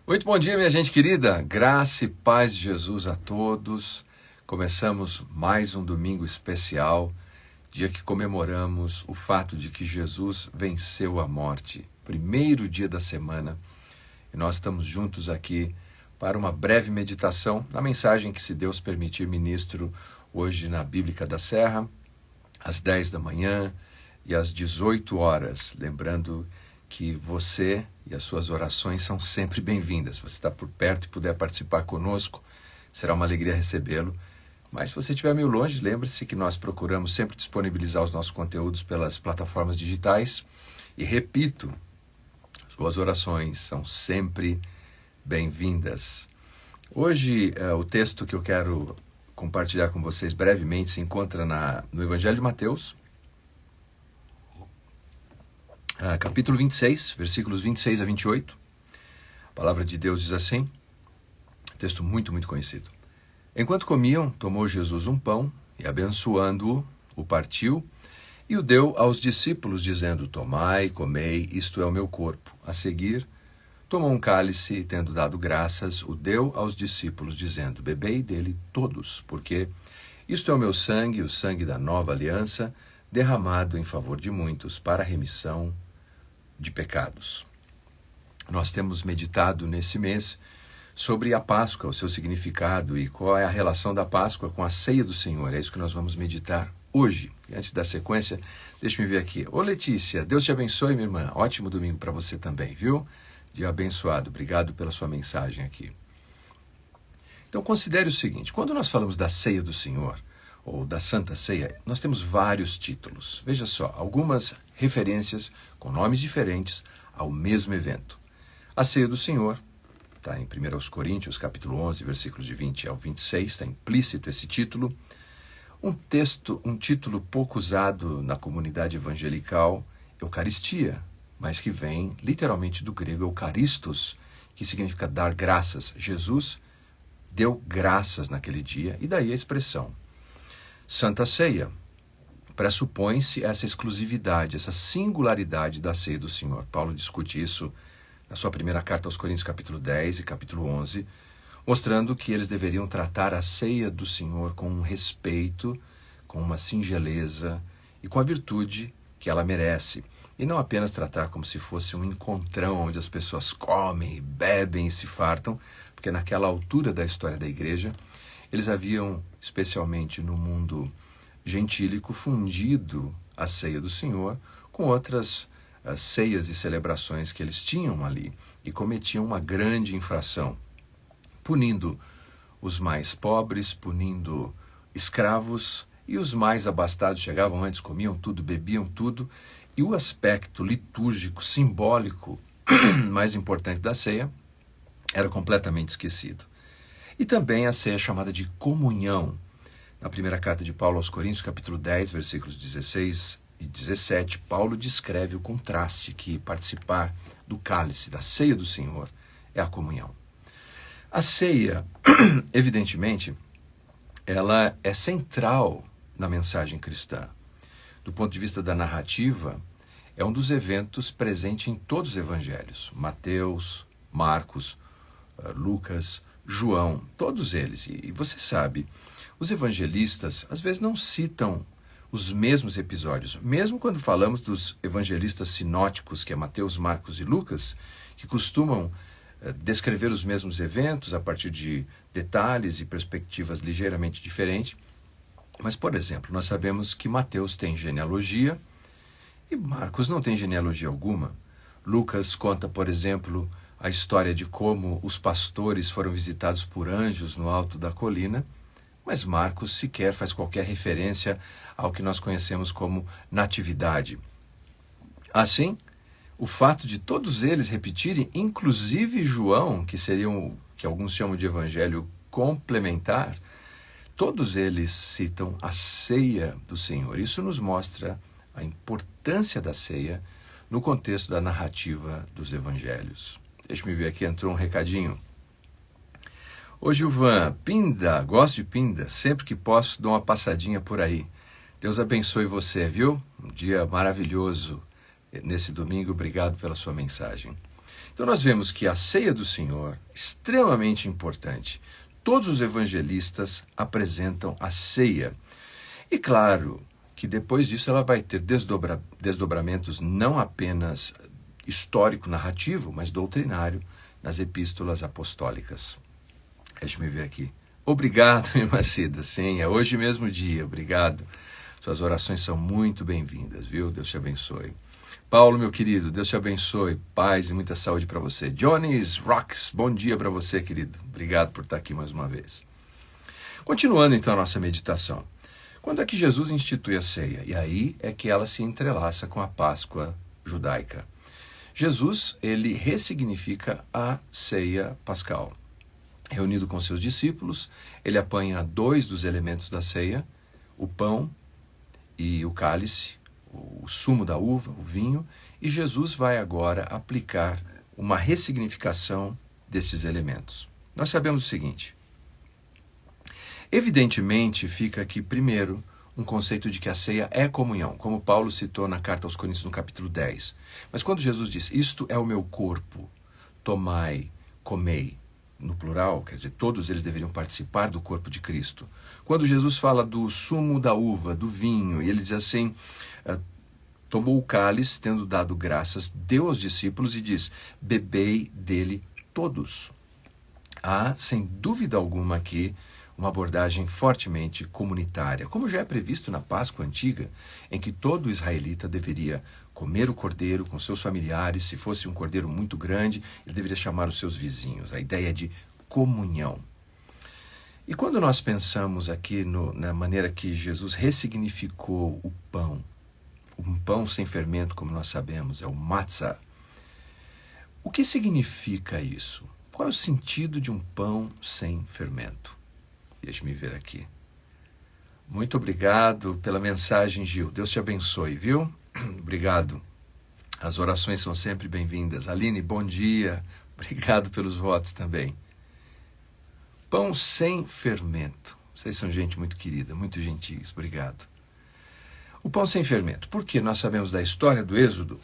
Muito bom dia, minha gente querida. Graça e paz de Jesus a todos. Começamos mais um domingo especial, dia que comemoramos o fato de que Jesus venceu a morte. Primeiro dia da semana. E nós estamos juntos aqui para uma breve meditação na mensagem que, se Deus permitir, ministro hoje na Bíblica da Serra, às 10 da manhã e às 18 horas. Lembrando que você e as suas orações são sempre bem-vindas. Se você está por perto e puder participar conosco, será uma alegria recebê-lo. Mas se você estiver meio longe, lembre-se que nós procuramos sempre disponibilizar os nossos conteúdos pelas plataformas digitais. E repito, suas orações são sempre bem-vindas. Hoje, o texto que eu quero compartilhar com vocês brevemente se encontra no Evangelho de Mateus, capítulo 26, versículos 26 a 28. A palavra de Deus diz assim, texto muito conhecido. Enquanto comiam, tomou Jesus um pão e, abençoando-o, o partiu e o deu aos discípulos, dizendo: Tomai, comei, isto é o meu corpo. A seguir, tomou um cálice e, tendo dado graças, o deu aos discípulos, dizendo: Bebei dele todos, porque isto é o meu sangue, o sangue da nova aliança, derramado em favor de muitos para a remissão de pecados. Nós temos meditado nesse mês sobre a Páscoa, o seu significado e qual é a relação da Páscoa com a ceia do Senhor. É isso que nós vamos meditar hoje. E antes da sequência, deixa-me ver aqui. Ô Letícia, Deus te abençoe, minha irmã. Ótimo domingo para você também, viu? Dia abençoado. Obrigado pela sua mensagem aqui. Então considere o seguinte, quando nós falamos da ceia do Senhor, ou da Santa Ceia, nós temos vários títulos. Veja só, algumas referências com nomes diferentes ao mesmo evento. A Ceia do Senhor, está em 1 Coríntios, capítulo 11, versículos de 20 ao 26, está implícito esse título. Um título pouco usado na comunidade evangelical, Eucaristia, mas que vem literalmente do grego Eucaristos, que significa dar graças. Jesus deu graças naquele dia, e daí a expressão. Santa Ceia, pressupõe-se essa exclusividade, essa singularidade da ceia do Senhor. Paulo discute isso na sua primeira carta aos Coríntios, capítulo 10 e capítulo 11, mostrando que eles deveriam tratar a ceia do Senhor com um respeito, com uma singeleza e com a virtude que ela merece. E não apenas tratar como se fosse um encontrão onde as pessoas comem, bebem e se fartam, porque naquela altura da história da igreja, eles haviam, especialmente no mundo gentílico, fundido a ceia do Senhor com outras ceias e celebrações que eles tinham ali e cometiam uma grande infração, punindo os mais pobres, punindo escravos, e os mais abastados chegavam antes, comiam tudo, bebiam tudo, e o aspecto litúrgico, simbólico mais importante da ceia era completamente esquecido. E também a ceia chamada de comunhão. Na primeira carta de Paulo aos Coríntios, capítulo 10, versículos 16 e 17, Paulo descreve o contraste que participar do cálice, da ceia do Senhor, é a comunhão. A ceia, evidentemente, ela é central na mensagem cristã. Do ponto de vista da narrativa, é um dos eventos presente em todos os evangelhos. Mateus, Marcos, Lucas, João, todos eles. E você sabe, os evangelistas às vezes não citam os mesmos episódios, mesmo quando falamos dos evangelistas sinóticos, que é Mateus, Marcos e Lucas, que costumam descrever os mesmos eventos a partir de detalhes e perspectivas ligeiramente diferentes. Mas, por exemplo, nós sabemos que Mateus tem genealogia e Marcos não tem genealogia alguma. Lucas conta, por exemplo, a história de como os pastores foram visitados por anjos no alto da colina, mas Marcos sequer faz qualquer referência ao que nós conhecemos como natividade. Assim, o fato de todos eles repetirem, inclusive João, que alguns chamam de evangelho complementar, todos eles citam a ceia do Senhor. Isso nos mostra a importância da ceia no contexto da narrativa dos evangelhos. Deixa-me ver aqui, entrou um recadinho. Ô Gilvan, Pinda, gosto de Pinda, sempre que posso dou uma passadinha por aí. Deus abençoe você, viu? Um dia maravilhoso nesse domingo, obrigado pela sua mensagem. Então nós vemos que a ceia do Senhor é extremamente importante. Todos os evangelistas apresentam a ceia. E claro que depois disso ela vai ter desdobramentos não apenas histórico-narrativo, mas doutrinário nas epístolas apostólicas. Deixa-me ver aqui. Obrigado, irmã Cida. Sim, é hoje mesmo dia. Obrigado. Suas orações são muito bem-vindas, viu? Deus te abençoe. Paulo, meu querido, Deus te abençoe. Paz e muita saúde para você. Johnny's Rocks, bom dia para você, querido. Obrigado por estar aqui mais uma vez. Continuando, então, a nossa meditação. Quando é que Jesus institui a ceia? E aí é que ela se entrelaça com a Páscoa judaica. Jesus, ele ressignifica a ceia pascal. Reunido com seus discípulos, ele apanha 2 dos elementos da ceia, o pão e o cálice, o sumo da uva, o vinho, e Jesus vai agora aplicar uma ressignificação desses elementos. Nós sabemos o seguinte: evidentemente fica aqui primeiro um conceito de que a ceia é comunhão, como Paulo citou na carta aos Coríntios no capítulo 10. Mas quando Jesus diz, isto é o meu corpo, tomai, comei, no plural, quer dizer, todos eles deveriam participar do corpo de Cristo. Quando Jesus fala do sumo da uva, do vinho, e ele diz assim, tomou o cálice, tendo dado graças, deu aos discípulos e diz, bebei dele todos. Há, sem dúvida alguma aqui, uma abordagem fortemente comunitária, como já é previsto na Páscoa antiga, em que todo israelita deveria comer o cordeiro com seus familiares. Se fosse um cordeiro muito grande, ele deveria chamar os seus vizinhos. A ideia é de comunhão. E quando nós pensamos aqui na maneira que Jesus ressignificou o pão, um pão sem fermento, como nós sabemos, é o matzah. O que significa isso? Qual é o sentido de um pão sem fermento? Deixa-me ver aqui. Muito obrigado pela mensagem, Gil. Deus te abençoe, viu? Obrigado. As orações são sempre bem-vindas. Aline, bom dia. Obrigado pelos votos também. Pão sem fermento. Vocês são gente muito querida, muito gentis. Obrigado. O pão sem fermento. Porque nós sabemos da história do Êxodo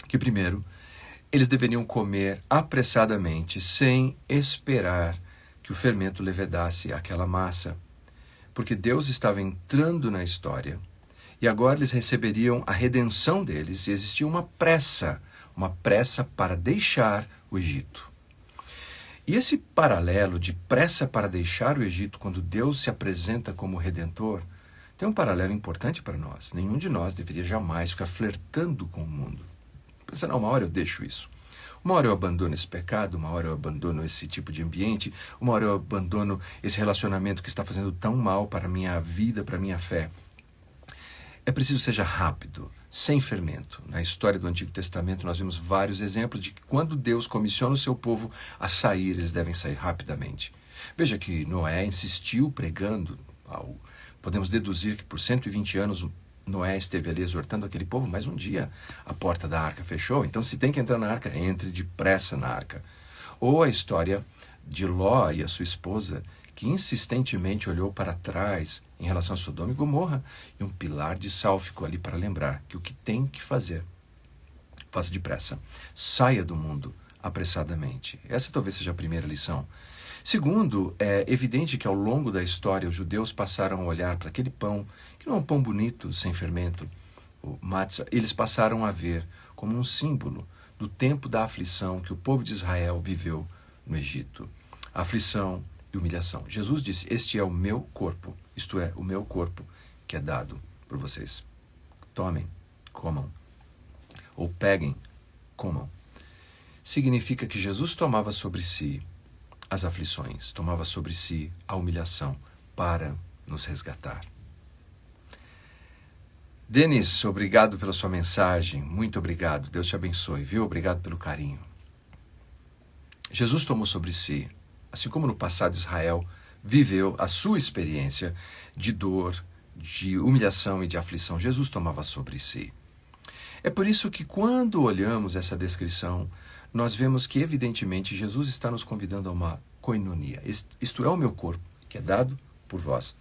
que, primeiro, eles deveriam comer apressadamente, sem esperar que o fermento levedasse aquela massa, porque Deus estava entrando na história e agora eles receberiam a redenção deles e existia uma pressa para deixar o Egito. E esse paralelo de pressa para deixar o Egito quando Deus se apresenta como Redentor tem um paralelo importante para nós. Nenhum de nós deveria jamais ficar flertando com o mundo. Pensa, não, uma hora eu deixo isso. Uma hora eu abandono esse pecado, uma hora eu abandono esse tipo de ambiente, uma hora eu abandono esse relacionamento que está fazendo tão mal para a minha vida, para a minha fé. É preciso que seja rápido, sem fermento. Na história do Antigo Testamento nós vimos vários exemplos de que quando Deus comissiona o seu povo a sair, eles devem sair rapidamente. Veja que Noé insistiu pregando, podemos deduzir que por 120 anos Noé esteve ali exortando aquele povo, mas um dia a porta da arca fechou, então se tem que entrar na arca, entre depressa na arca. Ou a história de Ló e a sua esposa, que insistentemente olhou para trás em relação a Sodoma e Gomorra, e um pilar de sal ficou ali para lembrar que o que tem que fazer, faça depressa, saia do mundo apressadamente. Essa talvez seja a primeira lição. Segundo, é evidente que ao longo da história os judeus passaram a olhar para aquele pão, que não é um pão bonito, sem fermento, o matzah, eles passaram a ver como um símbolo do tempo da aflição que o povo de Israel viveu no Egito. Aflição e humilhação. Jesus disse, este é o meu corpo, isto é, o meu corpo que é dado por vocês. Tomem, comam, ou peguem, comam. Significa que Jesus tomava sobre si as aflições, tomava sobre si a humilhação para nos resgatar. Denis, obrigado pela sua mensagem, muito obrigado, Deus te abençoe, viu? Obrigado pelo carinho. Jesus tomou sobre si, assim como no passado Israel viveu a sua experiência de dor, de humilhação e de aflição, Jesus tomava sobre si. É por isso que quando olhamos essa descrição, nós vemos que, evidentemente, Jesus está nos convidando a uma koinonia. Isto é o meu corpo, que é dado por vós.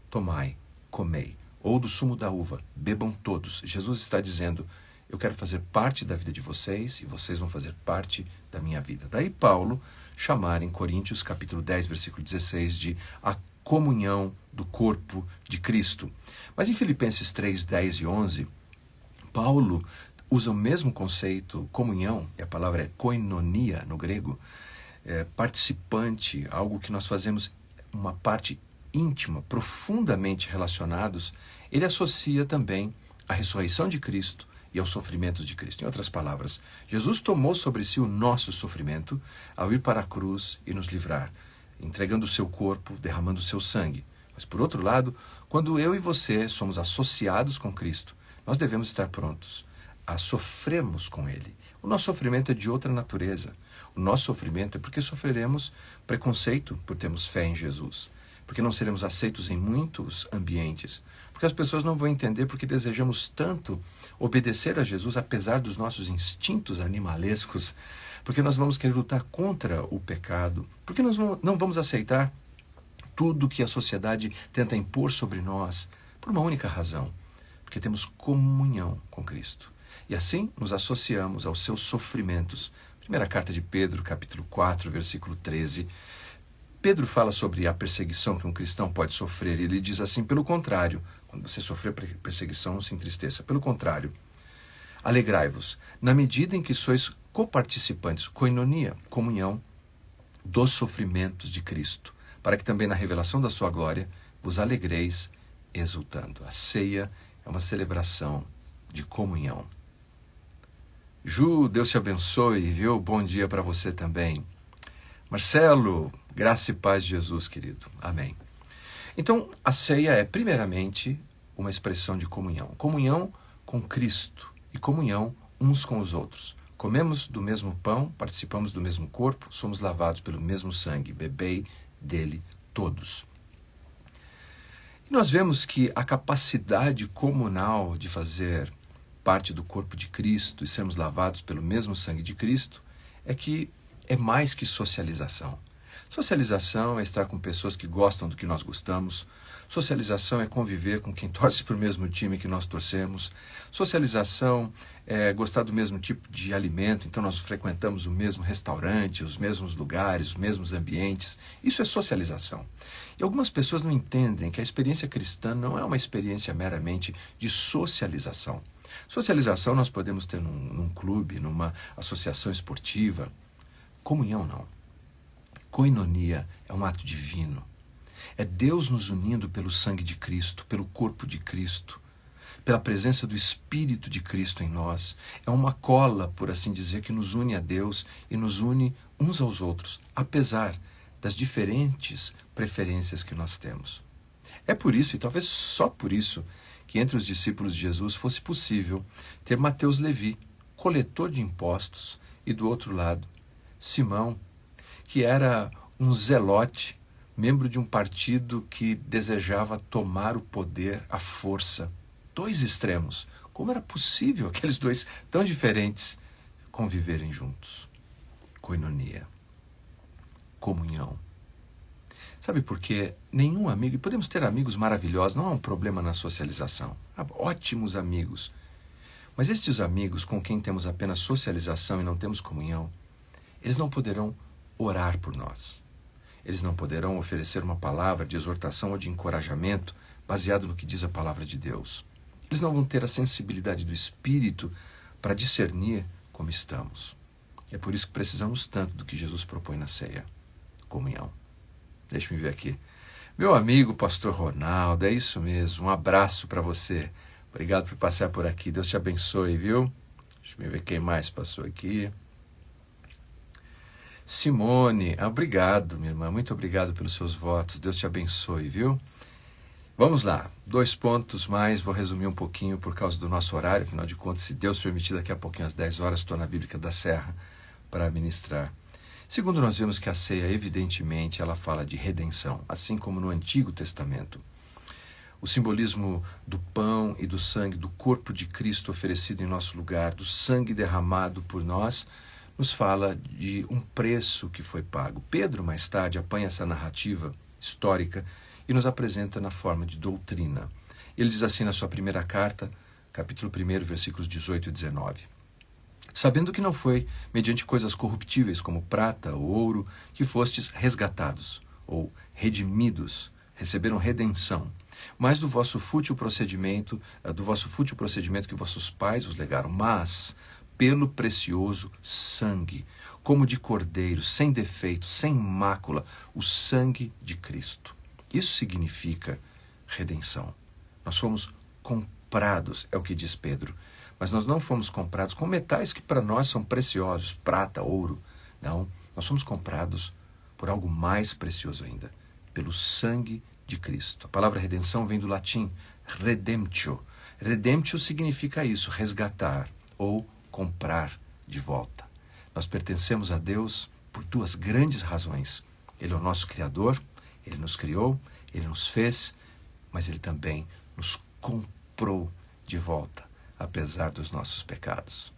Tomai, comei. Ou do sumo da uva, bebam todos. Jesus está dizendo, eu quero fazer parte da vida de vocês e vocês vão fazer parte da minha vida. Daí Paulo chamar em Coríntios capítulo 10, versículo 16 de a comunhão do corpo de Cristo. Mas em Filipenses 3, 10 e 11, Paulo usa o mesmo conceito, comunhão, e a palavra é koinonia no grego, participante, algo que nós fazemos uma parte íntima, profundamente relacionados. Ele associa também a ressurreição de Cristo e aos sofrimentos de Cristo. Em outras palavras, Jesus tomou sobre si o nosso sofrimento ao ir para a cruz e nos livrar, entregando o seu corpo, derramando o seu sangue. Mas, por outro lado, quando eu e você somos associados com Cristo, nós devemos estar prontos a sofrermos com Ele. O nosso sofrimento é de outra natureza. O nosso sofrimento é porque sofreremos preconceito por termos fé em Jesus, porque não seremos aceitos em muitos ambientes, porque as pessoas não vão entender porque desejamos tanto obedecer a Jesus apesar dos nossos instintos animalescos, porque nós vamos querer lutar contra o pecado, porque nós não vamos aceitar tudo que a sociedade tenta impor sobre nós por uma única razão, porque temos comunhão com Cristo. E assim nos associamos aos seus sofrimentos. Primeira carta de Pedro, capítulo 4, versículo 13. Pedro fala sobre a perseguição que um cristão pode sofrer. Ele diz assim, pelo contrário, quando você sofrer perseguição, não se entristeça. Pelo contrário, alegrai-vos, na medida em que sois coparticipantes, koinonia, comunhão, dos sofrimentos de Cristo, para que também na revelação da sua glória vos alegreis exultando. A ceia é uma celebração de comunhão. Ju, Deus te abençoe, viu? Bom dia para você também. Marcelo, graça e paz de Jesus, querido. Amém. Então, a ceia é, primeiramente, uma expressão de comunhão. Comunhão com Cristo e comunhão uns com os outros. Comemos do mesmo pão, participamos do mesmo corpo, somos lavados pelo mesmo sangue. Bebei dele todos. E nós vemos que a capacidade comunal de fazer parte do corpo de Cristo e sermos lavados pelo mesmo sangue de Cristo é que é mais que socialização. Socialização é estar com pessoas que gostam do que nós gostamos. Socialização é conviver com quem torce para o mesmo time que nós torcemos. Socialização é gostar do mesmo tipo de alimento, então nós frequentamos o mesmo restaurante, os mesmos lugares, os mesmos ambientes. Isso é socialização. E algumas pessoas não entendem que a experiência cristã não é uma experiência meramente de socialização. Socialização nós podemos ter num clube, numa associação esportiva. Comunhão não. Koinonia é um ato divino. É Deus nos unindo pelo sangue de Cristo, pelo corpo de Cristo, pela presença do Espírito de Cristo em nós. É uma cola, por assim dizer, que nos une a Deus e nos une uns aos outros, apesar das diferentes preferências que nós temos. É por isso, e talvez só por isso, que entre os discípulos de Jesus fosse possível ter Mateus Levi, coletor de impostos, e do outro lado, Simão, que era um zelote, membro de um partido que desejava tomar o poder à força. Dois extremos. Como era possível aqueles dois tão diferentes conviverem juntos? Koinonia. Comunhão. Sabe por quê? Nenhum amigo, e podemos ter amigos maravilhosos, não há um problema na socialização. Há ótimos amigos. Mas estes amigos com quem temos apenas socialização e não temos comunhão, eles não poderão orar por nós. Eles não poderão oferecer uma palavra de exortação ou de encorajamento baseado no que diz a palavra de Deus. Eles não vão ter a sensibilidade do Espírito para discernir como estamos. É por isso que precisamos tanto do que Jesus propõe na ceia. Comunhão. Deixa-me ver aqui. Meu amigo pastor Ronaldo, é isso mesmo. Um abraço para você. Obrigado por passar por aqui. Deus te abençoe, viu? Deixa eu ver quem mais passou aqui. Simone, obrigado, minha irmã. Muito obrigado pelos seus votos. Deus te abençoe, viu? Vamos lá. 2 pontos mais. Vou resumir um pouquinho por causa do nosso horário. Afinal de contas, se Deus permitir, daqui a pouquinho, às 10 horas, estou na Bíblica da Serra para ministrar. Segundo, nós vemos que a ceia, evidentemente, ela fala de redenção, assim como no Antigo Testamento. O simbolismo do pão e do sangue, do corpo de Cristo oferecido em nosso lugar, do sangue derramado por nós, nos fala de um preço que foi pago. Pedro, mais tarde, apanha essa narrativa histórica e nos apresenta na forma de doutrina. Ele diz assim na sua primeira carta, capítulo 1, versículos 18 e 19. Sabendo que não foi mediante coisas corruptíveis como prata ou ouro que fostes resgatados ou redimidos, receberam redenção, mas do vosso fútil procedimento que vossos pais vos legaram, mas pelo precioso sangue, como de cordeiro, sem defeito, sem mácula, o sangue de Cristo. Isso significa redenção. Nós fomos comprados, é o que diz Pedro. Mas nós não fomos comprados com metais que para nós são preciosos, prata, ouro. Não, nós fomos comprados por algo mais precioso ainda, pelo sangue de Cristo. A palavra redenção vem do latim redemptio. Redemptio significa isso, resgatar ou comprar de volta. Nós pertencemos a Deus por duas grandes razões. Ele é o nosso Criador, Ele nos criou, Ele nos fez, mas Ele também nos comprou de volta, apesar dos nossos pecados.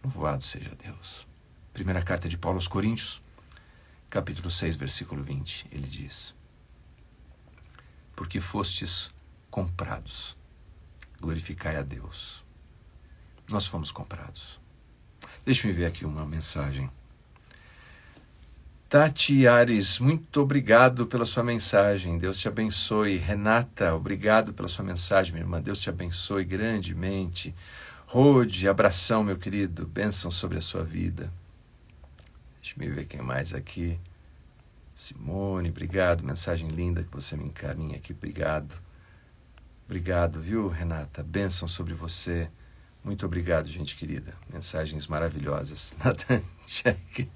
Louvado seja Deus. Primeira carta de Paulo aos Coríntios, capítulo 6, versículo 20, ele diz: porque fostes comprados, glorificai a Deus. Nós fomos comprados. Deixa-me ver aqui uma mensagem. Tati Ares, muito obrigado pela sua mensagem. Deus te abençoe. Renata, obrigado pela sua mensagem, minha irmã. Deus te abençoe grandemente. Rode, abração, meu querido. Bênção sobre a sua vida. Deixa-me ver quem mais aqui. Simone, obrigado. Mensagem linda que você me encaminha aqui. Obrigado. Obrigado, viu, Renata? Bênção sobre você. Muito obrigado, gente querida. Mensagens maravilhosas. Nathan Jack,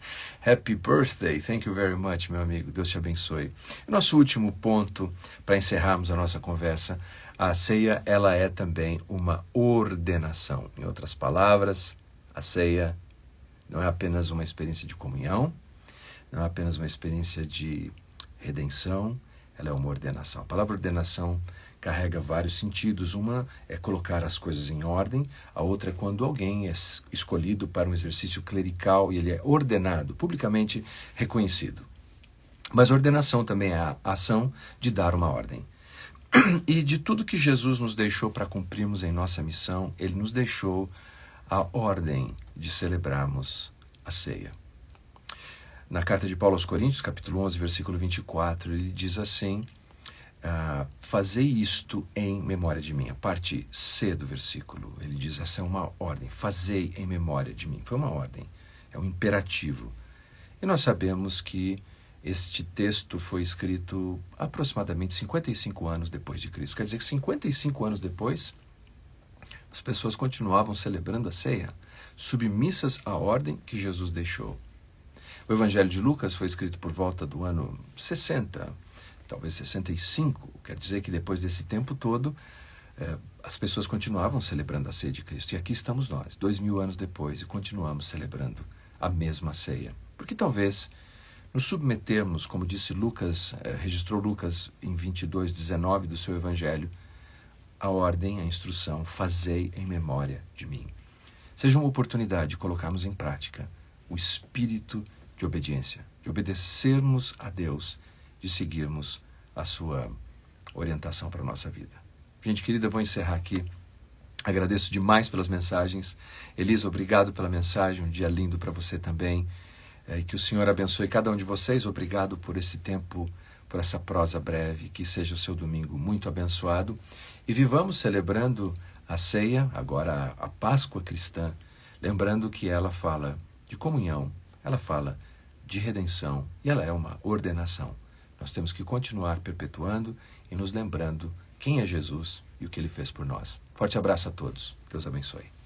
happy birthday. Thank you very much, meu amigo. Deus te abençoe. Nosso último ponto, para encerrarmos a nossa conversa, a ceia, ela é também uma ordenação. Em outras palavras, a ceia não é apenas uma experiência de comunhão, não é apenas uma experiência de redenção, ela é uma ordenação. A palavra ordenação carrega vários sentidos. Uma é colocar as coisas em ordem, a outra é quando alguém é escolhido para um exercício clerical e ele é ordenado, publicamente reconhecido. Mas ordenação também é a ação de dar uma ordem. E de tudo que Jesus nos deixou para cumprirmos em nossa missão, ele nos deixou a ordem de celebrarmos a ceia. Na carta de Paulo aos Coríntios, capítulo 11, versículo 24, ele diz assim: fazei isto em memória de mim. A parte C do versículo, ele diz, essa é uma ordem, fazei em memória de mim. Foi uma ordem, é um imperativo. E nós sabemos que este texto foi escrito aproximadamente 55 anos depois de Cristo. Quer dizer que 55 anos depois, as pessoas continuavam celebrando a ceia, submissas à ordem que Jesus deixou. O Evangelho de Lucas foi escrito por volta do ano 60, talvez 65, quer dizer que depois desse tempo todo, as pessoas continuavam celebrando a ceia de Cristo. E aqui estamos nós, 2000 anos depois, e continuamos celebrando a mesma ceia. Porque talvez nos submetermos, como disse Lucas, registrou Lucas em 22:19 do seu Evangelho, a ordem, a instrução, fazei em memória de mim. Seja uma oportunidade de colocarmos em prática o espírito de obediência, de obedecermos a Deus, de seguirmos a sua orientação para a nossa vida. Gente querida, eu vou encerrar aqui. Agradeço demais pelas mensagens. Elisa, obrigado pela mensagem. Um dia lindo para você também. E que o Senhor abençoe cada um de vocês. Obrigado por esse tempo, por essa prosa breve. Que seja o seu domingo muito abençoado. E vivamos celebrando a ceia, agora a Páscoa cristã, lembrando que ela fala de comunhão, ela fala de redenção e ela é uma ordenação. Nós temos que continuar perpetuando e nos lembrando quem é Jesus e o que ele fez por nós. Forte abraço a todos. Deus abençoe.